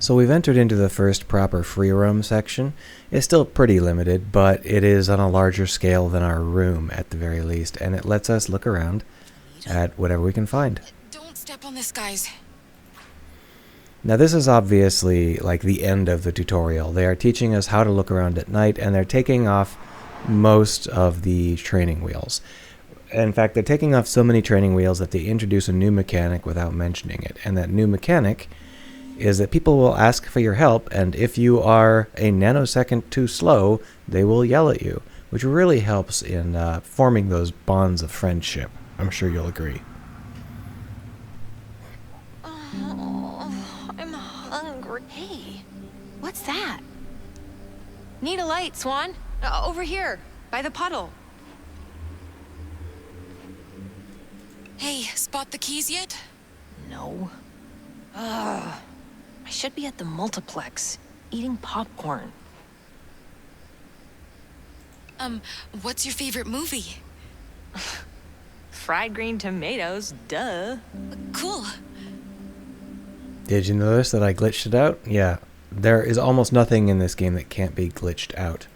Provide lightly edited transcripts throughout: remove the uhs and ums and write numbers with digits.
So we've entered into the first proper free roam section. It's still pretty limited, but it is on a larger scale than our room at the very least, and it lets us look around at whatever we can find. Don't step on this, guys. Now this is obviously like the end of the tutorial. They are teaching us how to look around at night, and they're taking off most of the training wheels. In fact, they're taking off so many training wheels that they introduce a new mechanic without mentioning it, and that new mechanic is that people will ask for your help, and if you are a nanosecond too slow, they will yell at you, which really helps in forming those bonds of friendship. I'm sure you'll agree. Oh, I'm hungry. Hey, what's that? Need a light, Swan? Over here, by the puddle. Hey, spot the keys yet? No. Ugh. I should be at the multiplex, eating popcorn. What's your favorite movie? Fried green tomatoes, duh. Cool. Did you notice that I glitched it out? Yeah, there is almost nothing in this game that can't be glitched out.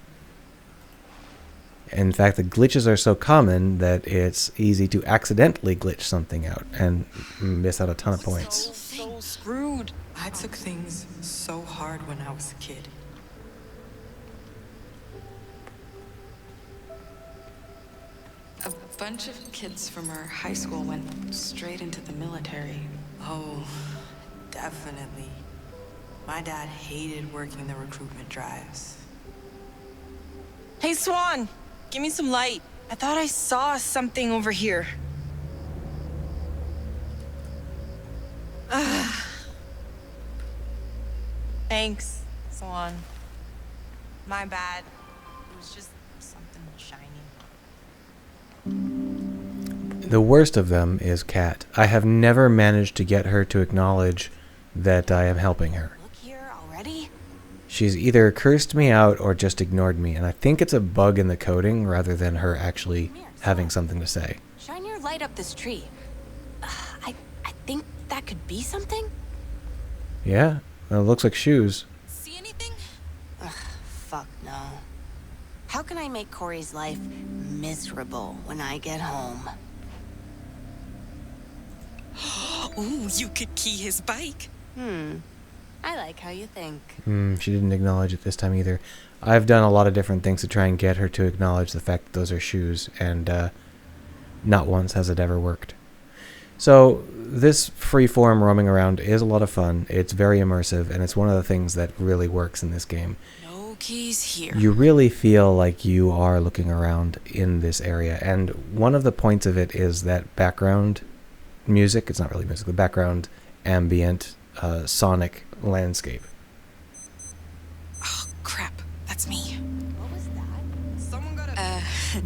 In fact, the glitches are so common that it's easy to accidentally glitch something out and miss out a ton of points. So screwed. I took things so hard when I was a kid. A bunch of kids from our high school went straight into the military. Oh, definitely. My dad hated working the recruitment drives. Hey, Swan! Give me some light. I thought I saw something over here. Thanks, Swan. My bad. It was just something shiny. The worst of them is Kat. I have never managed to get her to acknowledge that I am helping her. Look here already? She's either cursed me out or just ignored me, and I think it's a bug in the coding rather than her actually having something to say. Shine your light up this tree. I think that could be something? Yeah, well, it looks like shoes. See anything? Fuck no. How can I make Corey's life miserable when I get home? Ooh, you could key his bike. I like how you think. She didn't acknowledge it this time either. I've done a lot of different things to try and get her to acknowledge the fact that those are shoes, and not once has it ever worked. So this free-form roaming around is a lot of fun. It's very immersive, and it's one of the things that really works in this game. No keys here. You really feel like you are looking around in this area, and one of the points of it is that background music. It's not really music, the background ambient sonic landscape. Oh, crap. That's me. What was that? Someone got a...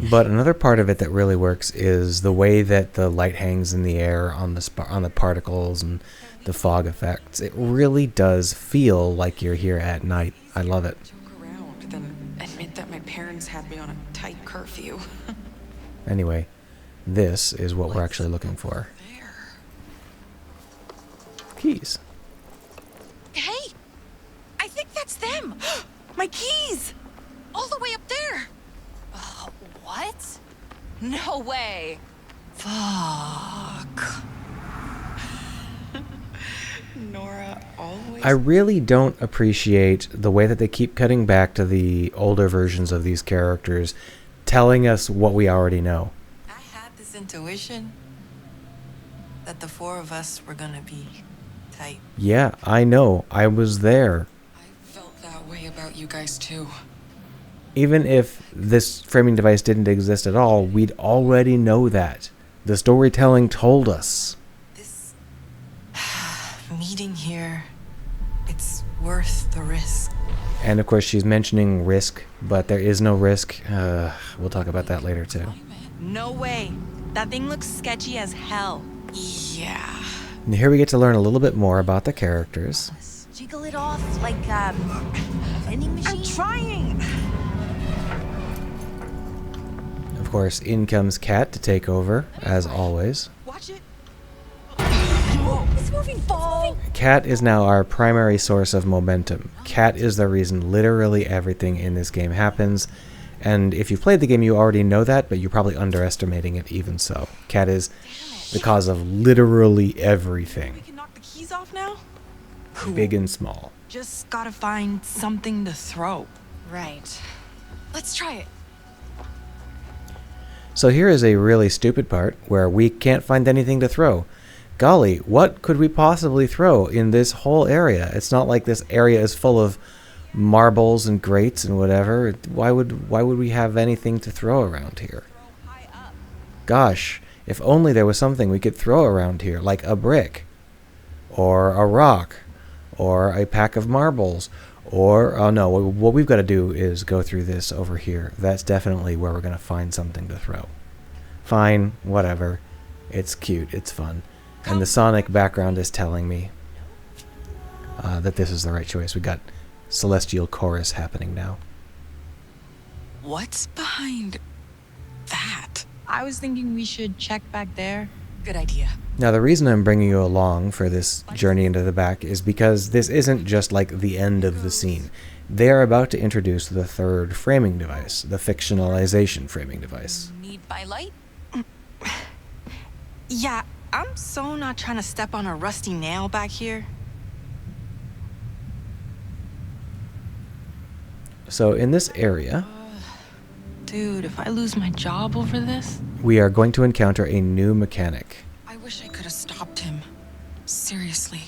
But another part of it that really works is the way that the light hangs in the air on the particles and the fog effects. It really does feel like you're here at night. I love it. Joke around, then admit that my parents had me on a tight curfew. Anyway, this is what we're actually looking for. There. Keys. Hey! I think that's them! My keys! All the way up there! What? No way. Fuck. Nora always... I really don't appreciate the way that they keep cutting back to the older versions of these characters, telling us what we already know. I had this intuition that the four of us were gonna be tight. Yeah, I know. I was there. I felt that way about you guys too. Even if this framing device didn't exist at all, we'd already know that. The storytelling told us. This meeting here, it's worth the risk. And of course she's mentioning risk, but there is no risk. We'll talk about that later too. No way. That thing looks sketchy as hell. Yeah. And here we get to learn a little bit more about the characters. Jiggle it off like a vending machine. I'm trying! Of course, in comes Kat to take over, as always. Watch it. It's moving. Ball. Cat is now our primary source of momentum. Cat is the reason literally everything in this game happens. And if you've played the game, you already know that, but you're probably underestimating it even so. Cat is the cause of literally everything. We can knock the keys off now? Cool. Big and small. Just gotta find something to throw. Right. Let's try it. So here is a really stupid part where we can't find anything to throw. Golly, what could we possibly throw in this whole area? It's not like this area is full of marbles and grates and whatever. Why would we have anything to throw around here? Gosh, if only there was something we could throw around here, like a brick, or a rock, or a pack of marbles, or, oh no, what we've got to do is go through this over here. That's definitely where we're going to find something to throw. Fine, whatever. It's cute, it's fun. And the Sonic background is telling me that this is the right choice. We got Celestial Chorus happening now. What's behind that? I was thinking we should check back there. Good idea. Now, the reason I'm bringing you along for this journey into the back is because this isn't just like the end of the scene. They are about to introduce the third framing device, the fictionalization framing device. Need by light? Yeah, I'm so not trying to step on a rusty nail back here. So in this area, Dude, if I lose my job over this? we are going to encounter a new mechanic. I wish I could have stopped him. Seriously.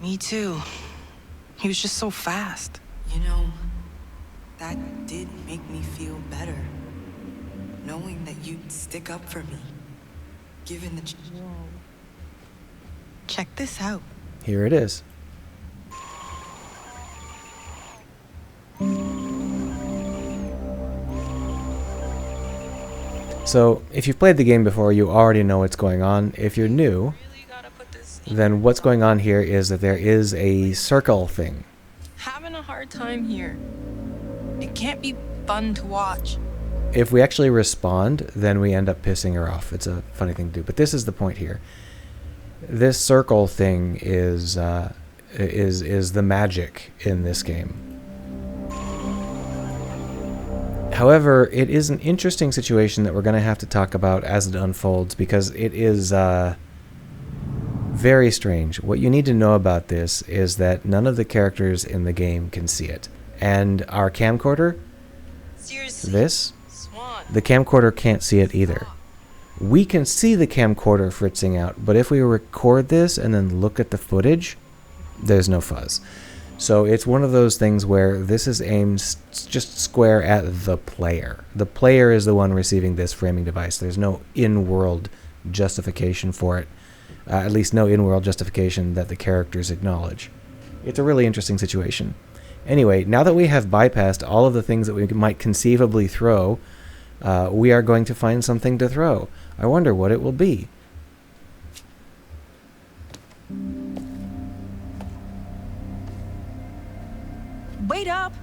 Me too. He was just so fast. You know, that did make me feel better. Knowing that you'd stick up for me. Given the... Check this out. Here it is. So, if you've played the game before, you already know what's going on. If you're new, then what's going on here is that there is a circle thing. Having a hard time here. It can't be fun to watch. If we actually respond, then we end up pissing her off. It's a funny thing to do, but this is the point here. This circle thing is the magic in this game. However, it is an interesting situation that we're going to have to talk about as it unfolds because it is very strange. What you need to know about this is that none of the characters in the game can see it. And our camcorder, Seriously. the camcorder can't see it either. We can see the camcorder fritzing out, but if we record this and then look at the footage, there's no fuzz. So it's one of those things where this is aimed just square at the player. The player is the one receiving this framing device. There's no in-world justification for it. At least no in-world justification that the characters acknowledge. It's a really interesting situation. Anyway, now that we have bypassed all of the things that we might conceivably throw, we are going to find something to throw. I wonder what it will be. Wait up!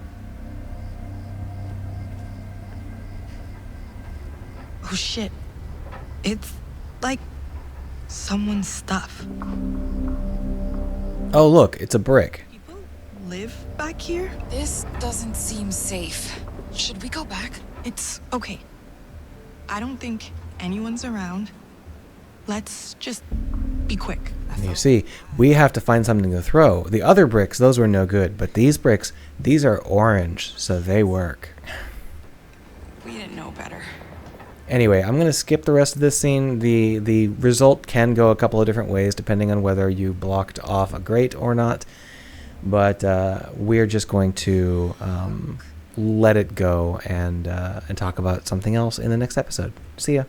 Oh shit. It's like someone's stuff. Oh look, it's a brick. People live back here? This doesn't seem safe. Should we go back? It's okay. I don't think anyone's around. Let's just be quick. You see, we have to find something to throw. The other bricks, those were no good, but these bricks, these are orange, so they work. We didn't know better. Anyway, I'm going to skip the rest of this scene. The result can go a couple of different ways depending on whether you blocked off a grate or not. But we're just going to let it go and talk about something else in the next episode. See ya.